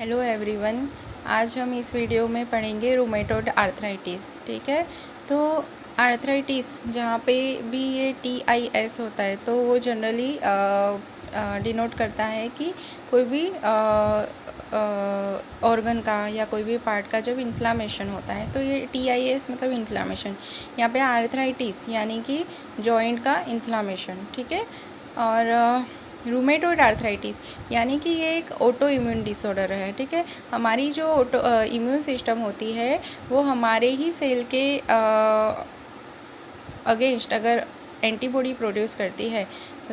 Hello everyone. आज हम इस वीडियो में पढ़ेंगे रूमेटॉइड आर्थराइटिस। ठीक है, तो आर्थराइटिस जहाँ पे भी ये TIS होता है तो वो जनरली डिनोट करता है कि कोई भी ऑर्गन का या कोई भी पार्ट का जब इन्फ्लामेशन होता है तो ये TIS मतलब इन्फ्लामेशन। यहाँ पे आर्थराइटिस यानी कि जॉइंट का इन्फ्लामेशन। ठीक है, और रूमेटॉइड आर्थराइटिस यानी कि ये एक ऑटो इम्यून डिसऑर्डर है। ठीक है, हमारी जो ऑटो इम्यून सिस्टम होती है वो हमारे ही सेल के अगेंस्ट अगर एंटीबॉडी प्रोड्यूस करती है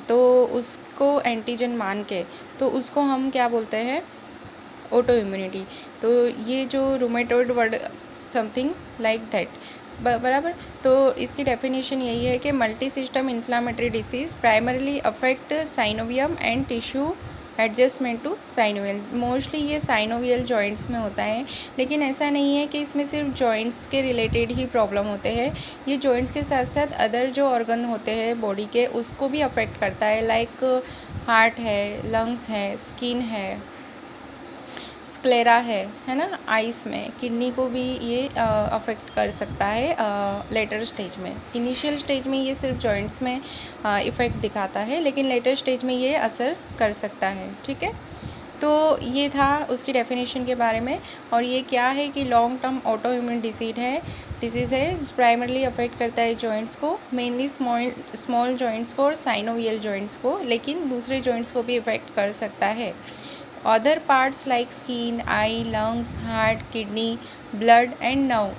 तो उसको एंटीजन मान के तो उसको हम क्या बोलते हैं, ऑटो इम्यूनिटी। तो ये जो rheumatoid word something like that बराबर। तो इसकी डेफिनेशन यही है कि multi system inflammatory disease primarily affect synovium and tissue adjustment to synovial. Mostly ये साइनोवियल जॉइंट्स में होता है, लेकिन ऐसा नहीं है कि इसमें सिर्फ जॉइंट्स के रिलेटेड ही प्रॉब्लम होते हैं। ये जॉइंट्स के साथ साथ अदर जो ऑर्गन होते हैं बॉडी के उसको भी अफेक्ट करता है, लाइक हार्ट है, लंग्स है, स्किन है, स्क्लेरा है ना, आइस में, किडनी को भी ये अफेक्ट कर सकता है लेटर स्टेज में। इनिशियल स्टेज में ये सिर्फ जॉइंट्स में इफ़ेक्ट दिखाता है, लेकिन लेटर स्टेज में ये असर कर सकता है। ठीक है, तो ये था उसकी डेफिनेशन के बारे में। और ये क्या है कि long term auto immune disease है, प्राइमरली अफेक्ट करता है जॉइंट्स को, मेनली स्मॉल जॉइंट्स को और साइनोवियल जॉइंट्स को, लेकिन दूसरे जॉइंट्स को भी इफ़ेक्ट कर सकता है। Other parts like skin, I, lungs, heart, kidney, blood and nerve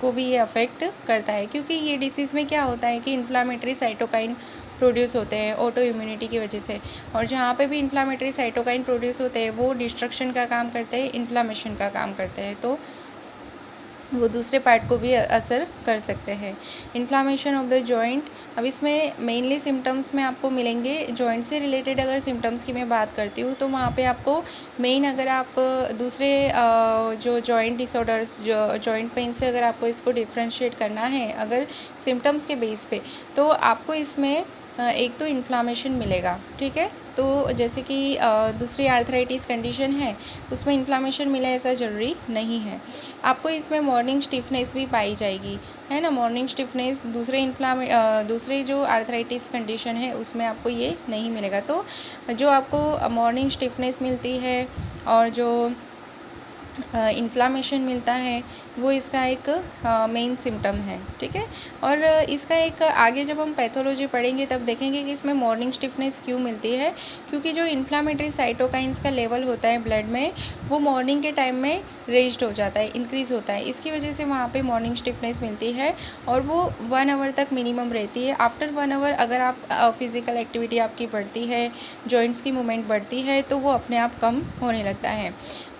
को भी ये अफेक्ट करता है, क्योंकि ये डिसीज़ में क्या होता है कि इन्फ्लामेटरी साइटोकाइन प्रोड्यूस होते हैं ऑटो इम्यूनिटी की वजह से, और जहाँ पे भी इन्फ्लामेटरी साइटोकाइन प्रोड्यूस होते हैं वो डिस्ट्रक्शन का काम करते हैं, इन्फ्लामेशन का काम करते हैं, तो वो दूसरे पार्ट को भी असर कर सकते हैं। इन्फ्लामेशन ऑफ द जॉइंट, अब इसमें मेनली सिम्टम्स में आपको मिलेंगे जॉइंट से रिलेटेड। अगर सिम्टम्स की मैं बात करती हूँ तो वहाँ पे आपको मेन, अगर आप दूसरे जो जॉइंट डिसऑर्डर्स, जो जॉइंट पेन से अगर आपको इसको डिफ्रेंशिएट करना है अगर सिम्टम्स के बेस पे, तो आपको इसमें एक तो इन्फ्लामेशन मिलेगा। ठीक है, तो जैसे कि दूसरी आर्थराइटिस कंडीशन है उसमें इन्फ्लामेशन मिले ऐसा ज़रूरी नहीं है। आपको इसमें मॉर्निंग स्टिफनेस भी पाई जाएगी, है ना। मॉर्निंग स्टिफनेस दूसरे जो आर्थराइटिस कंडीशन है उसमें आपको ये नहीं मिलेगा। तो जो आपको मॉर्निंग स्टिफनेस मिलती है और जो इन्फ्लामेशन मिलता है वो इसका एक मेन सिम्टम है। ठीक है, और इसका एक आगे जब हम पैथोलॉजी पढ़ेंगे तब देखेंगे कि इसमें मॉर्निंग स्टिफनेस क्यों मिलती है, क्योंकि जो इन्फ्लामेटरी साइटोकाइंस का लेवल होता है ब्लड में वो मॉर्निंग के टाइम में रेज्ड हो जाता है, इंक्रीज़ होता है, इसकी वजह से वहाँ पे मॉर्निंग स्टिफनेस मिलती है और वो 1 आवर तक मिनिमम रहती है। आफ्टर 1 आवर अगर आप फिज़िकल एक्टिविटी आपकी बढ़ती है, जॉइंट्स की मूवमेंट बढ़ती है, तो वो अपने आप कम होने लगता है।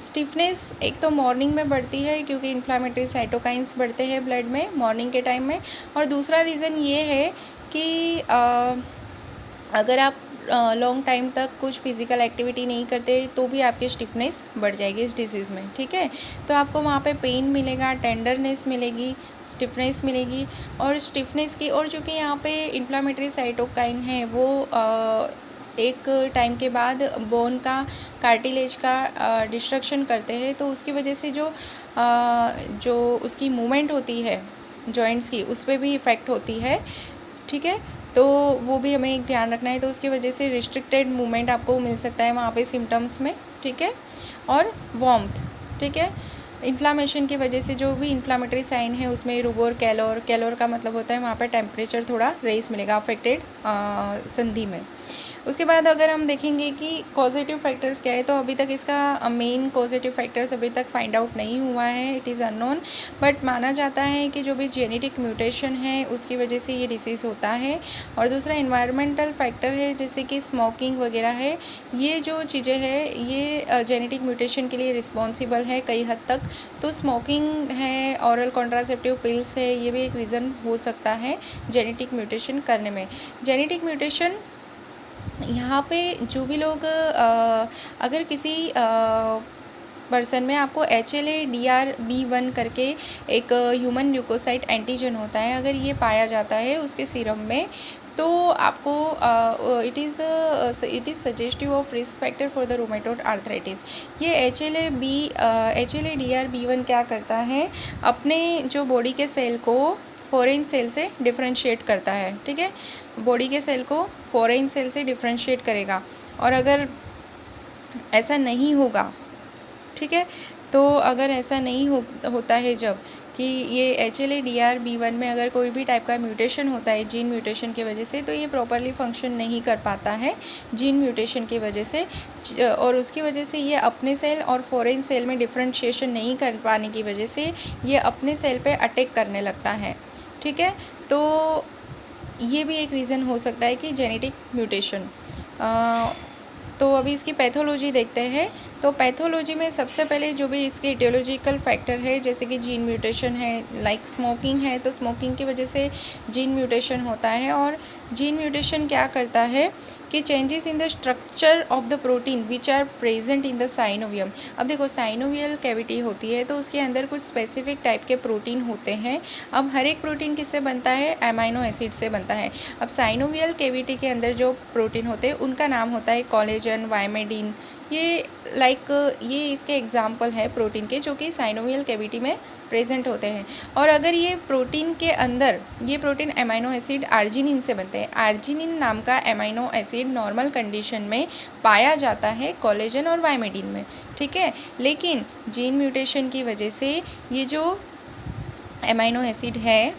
स्टिफनेस एक तो मॉर्निंग में बढ़ती है क्योंकि इन्फ्लामेटरी साइटोकाइंस बढ़ते हैं ब्लड में मॉर्निंग के टाइम में, और दूसरा रीज़न ये है कि अगर आप लॉन्ग टाइम तक कुछ फिज़िकल एक्टिविटी नहीं करते तो भी आपकी स्टिफनेस बढ़ जाएगी इस डिसीज़ में। ठीक है, तो आपको वहाँ पे पेन मिलेगा, टेंडरनेस मिलेगी, स्टिफनेस मिलेगी, और स्टिफनेस की, और चूँकि यहाँ पे इन्फ्लामेटरी साइटोकाइन है वो एक टाइम के बाद बोन का, कार्टिलेज का डिस्ट्रक्शन करते हैं, तो उसकी वजह से जो उसकी मूवमेंट होती है जॉइंट्स की उस पर भी इफ़ेक्ट होती है। ठीक है, तो वो भी हमें एक ध्यान रखना है। तो उसकी वजह से रिस्ट्रिक्टेड मूवमेंट आपको मिल सकता है वहाँ पे सिम्टम्स में। ठीक है, और वार्मथ। ठीक है, इन्फ्लामेशन की वजह से जो भी इन्फ्लामेटरी साइन है उसमें रूबोर, कैलोर का मतलब होता है वहाँ पर टेम्परेचर थोड़ा रेस मिलेगा अफेक्टेड संधि में। उसके बाद अगर हम देखेंगे कि कॉजेटिव फैक्टर्स क्या है, तो अभी तक इसका मेन कॉजेटिव फैक्टर्स अभी तक फाइंड आउट नहीं हुआ है, इट इज़ अननोन, बट माना जाता है कि जो भी जेनेटिक म्यूटेशन है उसकी वजह से ये डिसीज़ होता है। और दूसरा इन्वायरमेंटल फैक्टर है, जैसे कि स्मोकिंग वगैरह है, ये जो चीज़ें हैं ये जेनेटिक म्यूटेशन के लिए रिस्पॉन्सिबल है कई हद तक। तो स्मोकिंग है, ऑरल कॉन्ट्रासेप्टिव पिल्स है, ये भी एक रीज़न हो सकता है जेनेटिक म्यूटेशन करने में। जेनेटिक म्यूटेशन यहाँ पे जो भी लोग अगर किसी पर्सन में आपको HLA-DR B1 करके एक ह्यूमन ल्यूकोसाइट एंटीजन होता है, अगर ये पाया जाता है उसके सीरम में, तो आपको it is suggestive of risk factor for the rheumatoid arthritis. ये HLA-DR B1 क्या करता है, अपने जो बॉडी के सेल को फॉरेन सेल से डिफ्रेंशिएट करता है, ठीक है, बॉडी के सेल को फॉरेन सेल से डिफ्रेंशिएट करेगा। और अगर ऐसा नहीं होगा, ठीक है, तो अगर ऐसा नहीं होता है जब कि ये HLA-DR B1 में अगर कोई भी टाइप का म्यूटेशन होता है जीन म्यूटेशन की वजह से, तो ये प्रॉपरली फंक्शन नहीं कर पाता है जीन म्यूटेशन की वजह से, और उसकी वजह से ये अपने सेल और फॉरेन सेल में डिफ्रेंशिएशन नहीं कर पाने की वजह से ये अपने सेल पे अटैक करने लगता है, ठीक है। तो ये भी एक रीज़न हो सकता है कि जेनेटिक म्यूटेशन। तो अभी इसकी पैथोलॉजी देखते हैं। तो पैथोलॉजी में सबसे पहले जो भी इसके इटियोलॉजिकल फैक्टर है, जैसे कि जीन म्यूटेशन है, लाइक स्मोकिंग है, तो स्मोकिंग की वजह से जीन म्यूटेशन होता है। और जीन म्यूटेशन क्या करता है कि changes in the structure of the protein which are present in the synovium. अब देखो, साइनोवियल कैविटी होती है तो उसके अंदर कुछ स्पेसिफिक टाइप के प्रोटीन होते हैं। अब हर एक प्रोटीन किससे बनता है, अमाइनो एसिड से बनता है। अब साइनोवियल कैविटी के अंदर जो प्रोटीन होते हैं उनका नाम होता है कोलेजन, वाइमेडिन। ये इसके एग्जाम्पल है प्रोटीन के, जो कि साइनोवियल कैविटी में प्रेजेंट होते हैं। और अगर ये प्रोटीन के अंदर, ये प्रोटीन अमाइनो एसिड आर्जिनिन से बनते हैं। आर्जिनिन नाम का अमाइनो एसिड नॉर्मल कंडीशन में पाया जाता है कोलेजन और वाइमेडिन में, ठीक है। लेकिन जीन म्यूटेशन की वजह से ये जो अमाइनो एसिड है,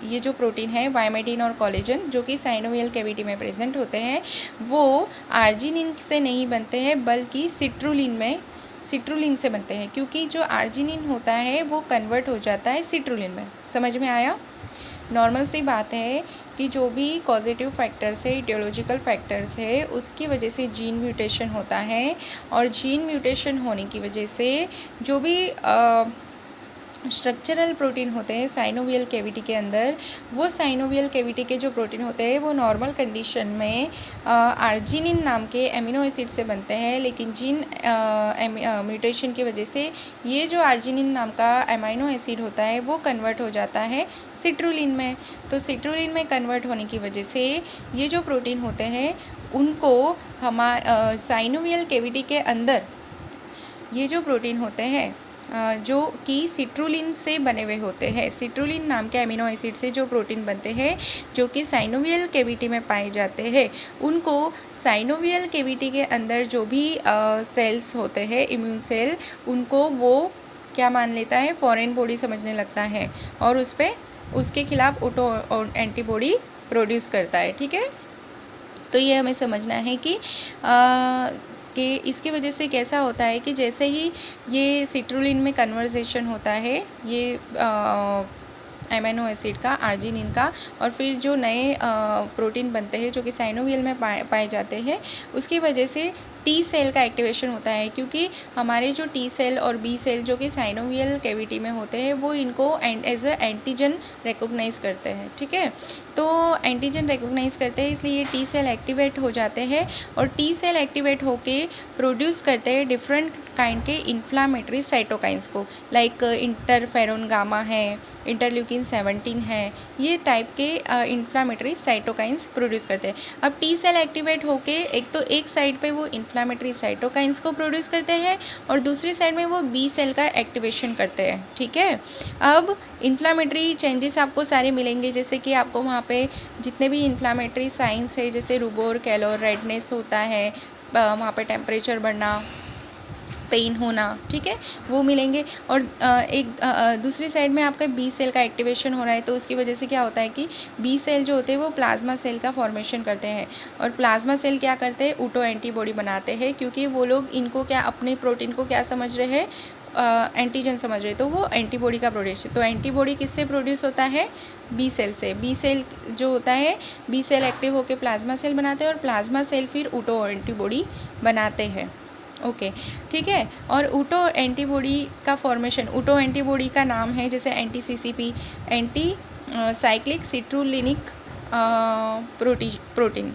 ये जो प्रोटीन है वाइमेडिन और कोलेजन, जो कि साइनोवियल कैविटी में प्रेजेंट होते हैं, वो आर्जिनिन से नहीं बनते हैं बल्कि सिट्रुलिन से बनते हैं, क्योंकि जो आर्जिनिन होता है वो कन्वर्ट हो जाता है सिट्रुलिन में। समझ में आया? नॉर्मल सी बात है कि जो भी कॉजेटिव फैक्टर्स है, इटियोलॉजिकल फैक्टर्स है, उसकी वजह से जीन म्यूटेशन होता है। और जीन म्यूटेशन होने की वजह से जो भी स्ट्रक्चरल प्रोटीन होते हैं साइनोवियल कैविटी के अंदर, वो साइनोवियल कैविटी के जो प्रोटीन होते हैं वो नॉर्मल कंडीशन में आर्जिनिन नाम के एमिनो एसिड से बनते हैं। लेकिन जीन म्यूटेशन की वजह से ये जो आर्जिनिन नाम का अमाइनो एसिड होता है वो कन्वर्ट हो जाता है सिट्रुलिन में। तो सिट्रुलिन में कन्वर्ट होने की वजह से ये जो प्रोटीन होते हैं उनको साइनोवियल कैविटी के अंदर ये जो प्रोटीन होते हैं जो कि सिट्रुलिन से बने हुए होते हैं, सिट्रुलिन नाम के अमीनो एसिड से जो प्रोटीन बनते हैं जो कि साइनोवियल कैविटी में पाए जाते हैं, उनको साइनोवियल कैविटी के अंदर जो भी सेल्स होते हैं, इम्यून सेल, उनको वो क्या मान लेता है, फॉरेन बॉडी समझने लगता है और उसके खिलाफ ऑटो एंटीबॉडी प्रोड्यूस करता है, ठीक है। तो ये हमें समझना है कि इसकी वजह से कैसा होता है कि जैसे ही ये सिट्रुलिन में कन्वर्जेशन होता है ये अमीनो एसिड का, आर्जिनिन का, और फिर जो नए प्रोटीन बनते हैं जो कि साइनोवियल में पाए जाते हैं, उसकी वजह से टी सेल का एक्टिवेशन होता है। क्योंकि हमारे जो टी सेल और बी सेल जो कि साइनोवियल कैविटी में होते हैं वो इनको एज अ एंटीजन रिकॉग्नाइज करते हैं, ठीक है। तो एंटीजन रिकॉग्नाइज करते हैं, इसलिए ये टी सेल एक्टिवेट हो जाते हैं और टी सेल एक्टिवेट होके प्रोड्यूस करते हैं डिफरेंट काइंड के इन्फ्लामेटरी साइटोकाइंस को, लाइक इंटरफेरोन गामा है, इंटरल्यूकिन 17 है, ये टाइप के इन्फ्लामेटरी साइटोकाइंस प्रोड्यूस करते हैं। अब टी सेल एक्टिवेट होके एक साइड पे वो इन्फ्लामेटरी साइटोकाइंस को प्रोड्यूस करते हैं और दूसरी साइड में वो बी सेल का एक्टिवेशन करते हैं, ठीक है। अब इन्फ्लामेटरी चेंजेस आपको सारे मिलेंगे, जैसे कि आपको वहाँ पे जितने भी इन्फ्लामेटरी साइंस है, जैसे रूबोर, कैलोर, रेडनेस होता है, वहाँ पे टेम्परेचर बढ़ना, पेन होना, ठीक है, वो मिलेंगे। और दूसरी साइड में आपका बी सेल का एक्टिवेशन हो रहा है, तो उसकी वजह से क्या होता है कि बी सेल जो होते हैं वो प्लाज्मा सेल का फॉर्मेशन करते हैं और प्लाज्मा सेल क्या करते हैं, ऑटो एंटीबॉडी बनाते हैं, क्योंकि वो लोग इनको क्या, अपने प्रोटीन को क्या समझ रहे हैं, एंटीजन समझ रहे, तो वो एंटीबॉडी का प्रोड्यूस। तो एंटीबॉडी किससे प्रोड्यूस होता है, बी सेल से। बी सेल जो होता है, बी सेल एक्टिव होकर प्लाज्मा सेल बनाते हैं और प्लाज्मा सेल फिर ऑटो एंटीबॉडी बनाते हैं, ओके, ठीक है। और ऑटो एंटीबॉडी का फॉर्मेशन, ऑटो एंटीबॉडी का नाम है जैसे anti CCP, anti cyclic citrullinic protein,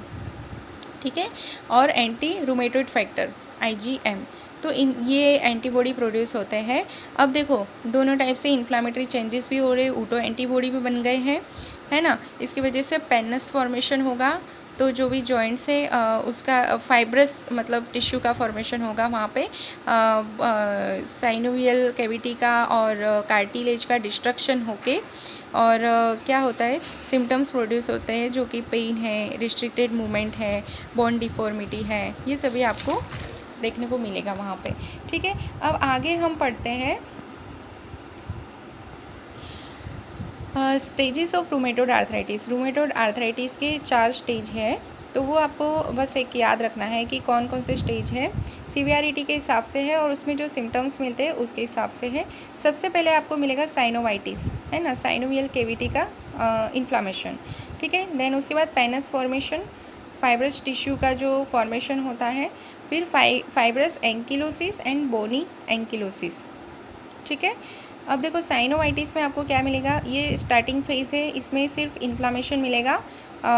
ठीक है, और एंटी रूमेटॉइड फैक्टर IgM, तो ये एंटीबॉडी प्रोड्यूस होते हैं। अब देखो दोनों टाइप से इन्फ्लामेटरी चेंजेस भी हो रहे, ऑटो एंटीबॉडी भी बन गए हैं, है ना। इसकी वजह से पेनस फॉर्मेशन होगा, तो जो भी जॉइंट्स है उसका फाइब्रस मतलब टिश्यू का फॉर्मेशन होगा वहाँ पे, साइनोवियल कैविटी का और कार्टिलेज का डिस्ट्रक्शन होके, और क्या होता है, सिम्टम्स प्रोड्यूस होते हैं जो कि पेन है, रिस्ट्रिक्टेड मूवमेंट है, बोन डिफॉर्मिटी है, ये सभी आपको देखने को मिलेगा वहाँ पे। ठीक है, अब आगे हम पढ़ते हैं stages of rheumatoid arthritis. Rheumatoid arthritis के 4 स्टेज है, तो वो आपको बस एक याद रखना है कि कौन कौन से स्टेज है, सीवियरिटी के हिसाब से है और उसमें जो सिम्टम्स मिलते हैं उसके हिसाब से है। सबसे पहले आपको मिलेगा साइनोवाइटिस, है ना, साइनोवियल कैविटी का इन्फ्लामेशन। ठीक है, देन उसके बाद पेनस फॉर्मेशन, फाइब्रस टिश्यू का जो फॉर्मेशन होता है, फिर fibrous ankylosis and bony ankylosis. ठीक है, अब देखो साइनोवाइटिस में आपको क्या मिलेगा, ये स्टार्टिंग फेज है, इसमें सिर्फ इन्फ्लामेशन मिलेगा,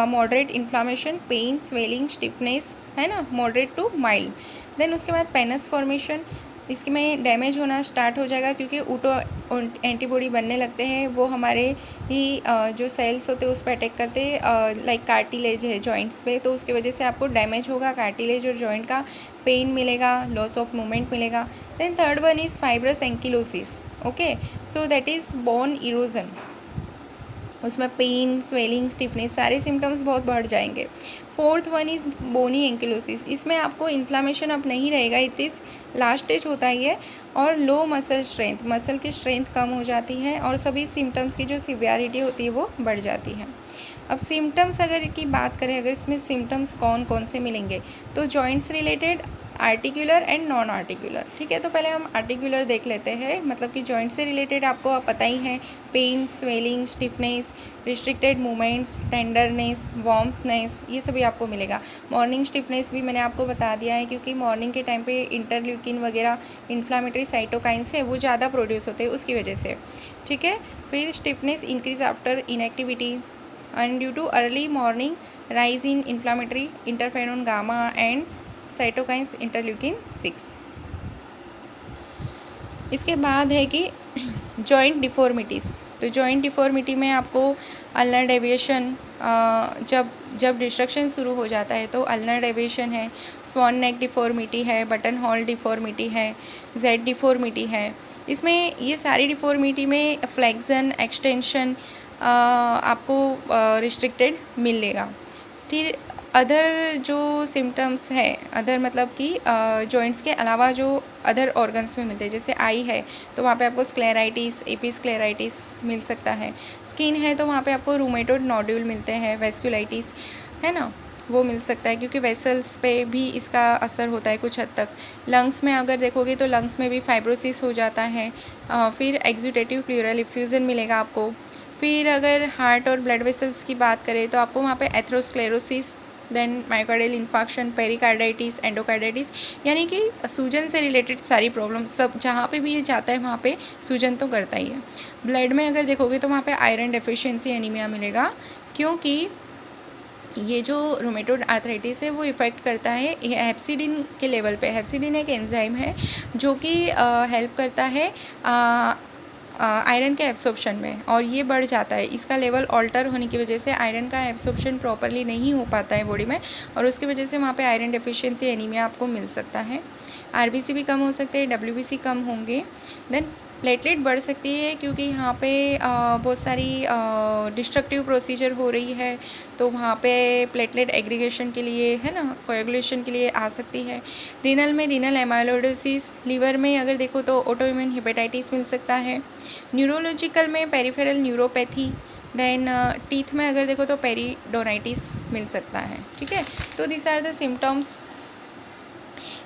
moderate inflammation, pain, swelling, stiffness, है ना, मॉडरेट टू माइल्ड। देन उसके बाद पेनस फॉर्मेशन, इसमें डैमेज होना स्टार्ट हो जाएगा क्योंकि ऑटो एंटीबॉडी बनने लगते हैं, वो हमारे ही जो सेल्स होते हैं उस पर अटैक करते हैं, लाइक कार्टिलेज है जॉइंट्स पे, तो उसकी वजह से आपको डैमेज होगा कार्टिलेज और जॉइंट का, पेन मिलेगा, लॉस ऑफ मूवमेंट मिलेगा। Then third one is fibrous ankylosis. Okay, so that is bone erosion, उसमें पेन, स्वेलिंग, स्टिफनेस सारे सिम्टम्स बहुत बढ़ जाएंगे। Fourth one is bony ankylosis, इसमें आपको इन्फ्लामेशन अब नहीं रहेगा, इट इज़ लास्ट स्टेज होता ही है, और लो मसल स्ट्रेंथ, मसल की स्ट्रेंथ कम हो जाती है और सभी सिम्टम्स की जो सिवियरिटी होती है वो बढ़ जाती है। अब सिम्टम्स अगर की बात करें, अगर इसमें सिम्टम्स कौन कौन से मिलेंगे, तो joints related, articular and non articular. ठीक है, तो पहले हम आर्टिकुलर देख लेते हैं, मतलब कि जॉइंट से रिलेटेड आपको पता ही है, pain, swelling, stiffness, restricted movements, tenderness, warmthness, ये सभी आपको मिलेगा। मॉर्निंग स्टिफनेस भी मैंने आपको बता दिया है क्योंकि मॉर्निंग के टाइम पे इंटरल्यूकिन वगैरह इन्फ्लामेटरी साइटोकाइंस है वो ज़्यादा प्रोड्यूस होते हैं उसकी वजह से। ठीक है, फिर stiffness increase after inactivity and due too early morning rise in inflammatory interferon gamma and cytokines interleukin 6। इसके बाद है कि जॉइंट डिफॉर्मिटीज़, तो जॉइंट डिफॉर्मिटी में आपको अल्नर डेविएशन, जब डिस्ट्रक्शन शुरू हो जाता है तो अल्नर डेविएशन है, स्वान नेक डिफॉर्मिटी है, बटन हॉल डिफॉर्मिटी है, जेड डिफॉर्मिटी है। इसमें ये सारी डिफॉर्मिटी में फ्लेक्सन, एक्सटेंशन आपको रिस्ट्रिक्टेड मिलेगा। फिर अदर जो सिम्टम्स है, अदर मतलब कि जॉइंट्स के अलावा जो अदर ऑर्गन्स में मिलते हैं, जैसे आई है तो वहाँ पे आपको स्क्लेराइटिस, एपिस्क्लेराइटिस मिल सकता है। स्किन है तो वहाँ पे आपको रूमेटोड नोड्यूल मिलते हैं, वेस्कुलाइटिस, है ना, वो मिल सकता है क्योंकि वेसल्स पे भी इसका असर होता है कुछ हद तक। लंग्स में अगर देखोगे तो लंग्स में भी फाइब्रोसिस हो जाता है। फिर एक्सुडेटिव प्लूरल इफ्यूज़न मिलेगा आपको। फिर अगर हार्ट और ब्लड वेसल्स की बात करें तो आपको वहाँ पे atherosclerosis, then myocardial infarction, pericarditis, endocarditis, यानी कि सूजन से रिलेटेड सारी प्रॉब्लम, सब जहाँ पे भी ये जाता है वहाँ पे सूजन तो करता ही है। ब्लड में अगर देखोगे तो वहाँ पे आयरन डेफिशिएंसी एनीमिया मिलेगा, क्योंकि ये जो रूमेटोड आर्थराइटिस है वो इफ़ेक्ट करता है हेप्सिडिन के लेवल पे। हेप्सिडिन एक एंजाइम है जो कि हेल्प करता है आयरन के एब्सॉर्प्शन में, और ये बढ़ जाता है, इसका लेवल ऑल्टर होने की वजह से आयरन का एब्सॉर्प्शन प्रॉपरली नहीं हो पाता है बॉडी में, और उसकी वजह से वहाँ पे आयरन डेफिशिएंसी एनीमिया आपको मिल सकता है। आरबीसी भी कम हो सकते हैं, डब्ल्यूबीसी कम होंगे। देन प्लेटलेट बढ़ सकती है क्योंकि यहाँ पे बहुत सारी डिस्ट्रक्टिव प्रोसीजर हो रही है, तो वहाँ पे प्लेटलेट एग्रीगेशन के लिए, है ना, कोएगुलेशन के लिए आ सकती है। रीनल में रीनल एमाइलोइडोसिस, लीवर में अगर देखो तो ऑटोइम्यून हेपेटाइटिस मिल सकता है। न्यूरोलॉजिकल में पेरिफेरल न्यूरोपैथी। देन टीथ में अगर देखो तो पेरिडोनाइटिस मिल सकता है। ठीक है, तो दिस आर द सिम्टम्स।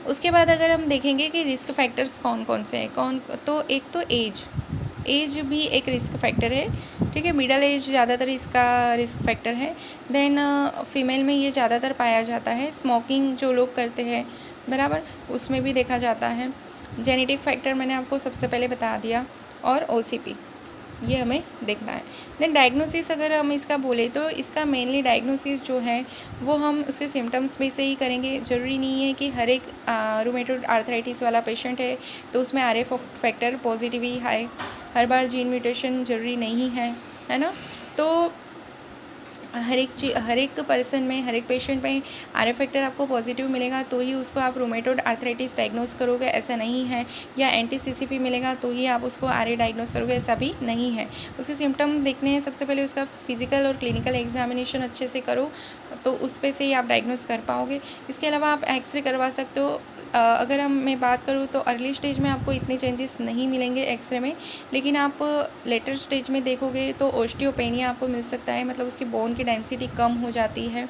उसके बाद अगर हम देखेंगे कि रिस्क फैक्टर्स कौन कौन से हैं, तो एक तो एज भी एक रिस्क फैक्टर है। ठीक है, मिडल एज ज़्यादातर इसका रिस्क फैक्टर है। देन फीमेल में ये ज़्यादातर पाया जाता है। स्मोकिंग जो लोग करते हैं, बराबर, उसमें भी देखा जाता है। जेनेटिक फैक्टर मैंने आपको सबसे पहले बता दिया, और ओसीपी। ये हमें देखना है। देन डायग्नोसिस अगर हम इसका बोले तो इसका मेनली डायग्नोसिस जो है वो हम उसके सिम्टम्स में से ही करेंगे। ज़रूरी नहीं है कि हर एक रूमेटोइड आर्थराइटिस वाला पेशेंट है तो उसमें RA फैक्टर पॉजिटिव ही है, हर बार जीन म्यूटेशन ज़रूरी नहीं है ना। तो हर एक पर्सन में, हर एक पेशेंट में RA फैक्टर आपको पॉजिटिव मिलेगा तो ही उसको आप रूमेटोइड आर्थराइटिस डायग्नोस करोगे, ऐसा नहीं है। या एंटी-CCP मिलेगा तो ही आप उसको RA डायग्नोस करोगे, ऐसा भी नहीं है। उसके सिम्टम देखने हैं, सबसे पहले उसका फिजिकल और क्लिनिकल एग्जामिनेशन अच्छे से करो तो उस पे से ही आप डायग्नोस कर पाओगे। इसके अलावा आप एक्सरे करवा सकते हो। अगर मैं बात करूँ तो अर्ली स्टेज में आपको इतने चेंजेस नहीं मिलेंगे एक्सरे में, लेकिन आप लेटर स्टेज में देखोगे तो ओस्टियोपेनिया आपको मिल सकता है, मतलब उसकी बोन की डेंसिटी कम हो जाती है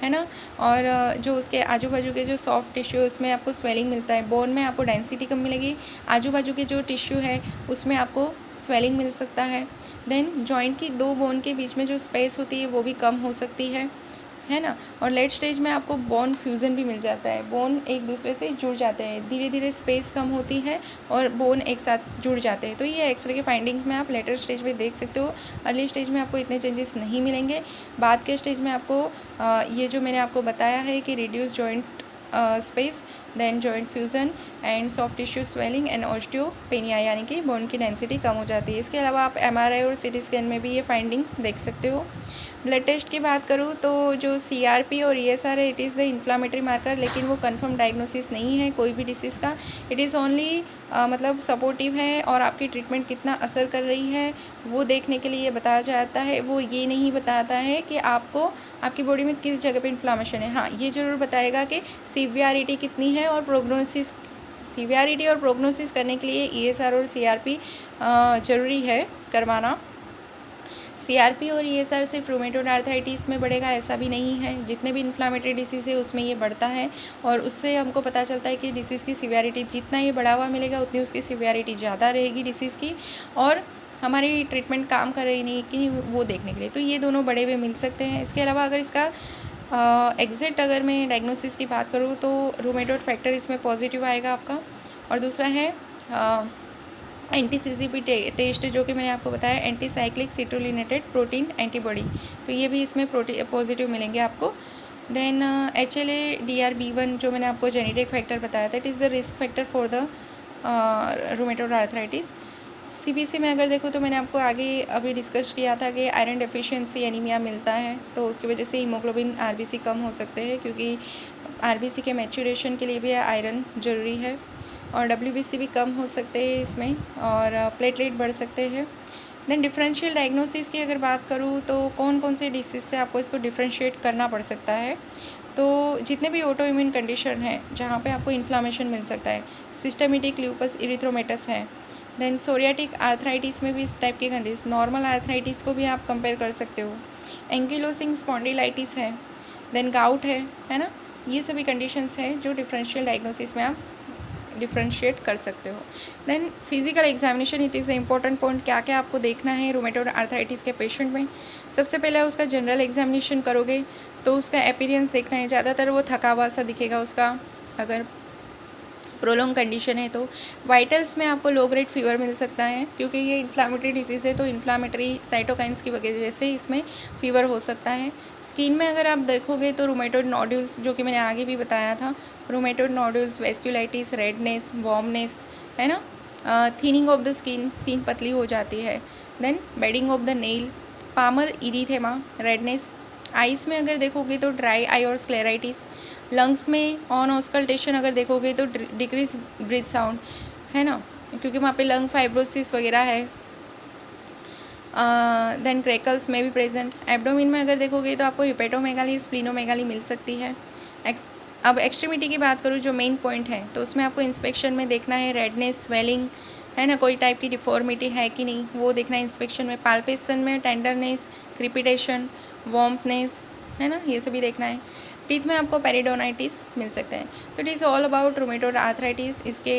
ना। और जो उसके आजू बाजू के जो सॉफ्ट टिश्यू उसमें आपको स्वेलिंग मिलता है, बोन में आपको डेंसिटी कम मिलेगी, आजू बाजू के जो टिश्यू है उसमें आपको स्वेलिंग मिल सकता है। देन जॉइंट की 2 बोन के बीच में जो स्पेस होती है वो भी कम हो सकती है ना। और लेट स्टेज में आपको बोन फ्यूज़न भी मिल जाता है, बोन एक दूसरे से जुड़ जाते हैं, धीरे धीरे स्पेस कम होती है और बोन एक साथ जुड़ जाते हैं। तो ये एक्सरे के फाइंडिंग्स में आप लेटर स्टेज में देख सकते हो। अर्ली स्टेज में आपको इतने चेंजेस नहीं मिलेंगे। बाद के स्टेज में आपको ये जो मैंने आपको बताया है कि reduce joint space, then joint fusion and soft tissue swelling and osteopenia, यानी कि बोन की डेंसिटी कम हो जाती है। इसके अलावा आप MRI और CT स्कैन में भी ये फाइंडिंग्स देख सकते हो। ब्लड टेस्ट की बात करूँ तो जो CRP और ESR है, it is the inflammatory marker, लेकिन वो कंफर्म डायग्नोसिस नहीं है कोई भी डिसीज़ का। इट इज़ ओनली मतलब सपोर्टिव है और आपकी ट्रीटमेंट कितना असर कर रही है वो देखने के लिए बताया जाता है। वो ये नहीं बताता है कि आपको आपकी बॉडी में किस जगह पे इन्फ्लामेशन है। हाँ, ये ज़रूर बताएगा कि सीवियरिटी कितनी है और प्रोग्नोसिस, सीवियरिटी और प्रोग्नोसिस करने के लिए ESR और CRP ज़रूरी है करवाना। CRP और ESR सिर्फ रूमेटोइड आर्थराइटिस में बढ़ेगा ऐसा भी नहीं है, जितने भी इन्फ्लामेटरी डिसीज़ है उसमें ये बढ़ता है। और उससे हमको पता चलता है कि डिसीज़ की सीवियरिटी जितना ये बढ़ा हुआ मिलेगा उतनी उसकी सीवियरिटी ज़्यादा रहेगी डिसीज़ की, और हमारी ट्रीटमेंट काम कर रही नहीं कि वो देखने के लिए। तो ये दोनों बढ़े हुए मिल सकते हैं। इसके अलावा अगर इसका एग्जैक्ट अगर मैं डायग्नोसिस की बात करूँ तो रूमेटोइड फैक्टर इसमें पॉजिटिव आएगा आपका, और दूसरा है एंटी-CCP टेस्ट जो कि मैंने आपको बताया, एंटीसाइक्लिक सिट्रोलिनेटेड प्रोटीन एंटीबॉडी, तो ये भी इसमें पॉजिटिव मिलेंगे आपको। देन HLA-DR-B1 जो मैंने आपको जेनेटिक फैक्टर बताया था, it is the risk factor for the rheumatoid arthritis. CBC में अगर देखो तो मैंने आपको आगे अभी डिस्कस किया था कि आयरन डेफिशिएंसी एनीमिया मिलता है, तो उसकी वजह से हीमोग्लोबिन RBC कम हो सकते हैं, क्योंकि RBC के मैच्योरेशन के लिए भी आयरन ज़रूरी है, और WBC भी कम हो सकते हैं इसमें, और प्लेटलेट बढ़ सकते हैं। देन डिफरेंशियल डायग्नोसिस की अगर बात करूँ तो कौन कौन से डिसीज़ से आपको इसको डिफ्रेंशिएट करना पड़ सकता है, तो जितने भी ऑटो इम्यून कंडीशन है जहाँ पे आपको इन्फ्लामेशन मिल सकता है, सिस्टमेटिक ल्यूपस इरिथ्रोमेटस है, देन सोरियाटिक आर्थराइटिस में भी इस टाइप की कंडीशन, नॉर्मल आर्थराइटिस को भी आप कंपेयर कर सकते हो, एंकिलोसिंग स्पॉन्डिलाइटिस है, देन गाउट है ना। ये सभी कंडीशंस हैं जो डिफरेंशियल डायग्नोसिस में आप डिफ्रेंशिएट कर सकते हो। Then physical examination, it is the important point. क्या क्या आपको देखना है रूमेटोइड आर्थराइटिस के पेशेंट में, सबसे पहले उसका जनरल एग्जामिनेशन करोगे तो उसका अपीयरेंस देखना है, ज़्यादातर वो थका हुआ सा दिखेगा उसका, अगर प्रोलॉन्ग कंडीशन है तो। वाइटल्स में आपको लो ग्रेड फीवर मिल सकता है, क्योंकि ये इन्फ्लामेटरी डिसीज़ है तो इन्फ्लामेटरी साइटोकाइंस की वजह से इसमें फीवर हो सकता है। स्किन में अगर आप देखोगे तो रूमेटोइड नोड्यूल्स, जो कि मैंने आगे भी बताया था, rheumatoid nodules, vasculitis, redness, warmness, है ना, थिनिंग ऑफ द स्किन पतली हो जाती है, then bedding of the nail, palmar erythema, redness. Eyes में अगर देखोगे तो ड्राई आई और स्क्लेराइटिस। लंग्स में ऑन ऑस्कल्टेशन अगर देखोगे तो डिक्रीज ब्रीथ साउंड, है ना, क्योंकि वहाँ पे लंग फाइब्रोसिस वगैरह है। देन क्रेकल्स में भी प्रेजेंट। एब्डोमिन में अगर देखोगे तो आपको हिपेटोमेगाली, स्प्लीनोमेगाली मिल सकती है। अब एक्सट्रीमिटी की बात करूँ जो मेन पॉइंट है, तो उसमें आपको इंस्पेक्शन में देखना है रेडनेस, स्वेलिंग, है ना, कोई टाइप की डिफॉर्मिटी है कि नहीं वो देखना है इंस्पेक्शन में। पाल्पेशन में टेंडरनेस, क्रिपिटेशन, वार्मनेस, है ना, ये सभी देखना है। टीथ में आपको पेरिडोनाइटिस मिल सकता है। तो it is all about rheumatoid arthritis. इसके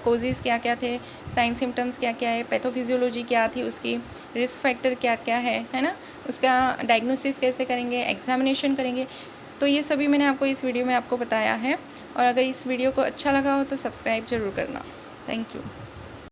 कोजेज़ क्या क्या थे, साइन सिम्टम्स क्या क्या है, पैथोफिजियोलॉजी क्या थी उसकी, रिस्क फैक्टर क्या क्या है ना, उसका डायग्नोसिस कैसे करेंगे, एग्जामिनेशन करेंगे, तो ये सभी मैंने आपको इस वीडियो में आपको बताया है। और अगर इस वीडियो को अच्छा लगा हो तो सब्सक्राइब ज़रूर करना। Thank you.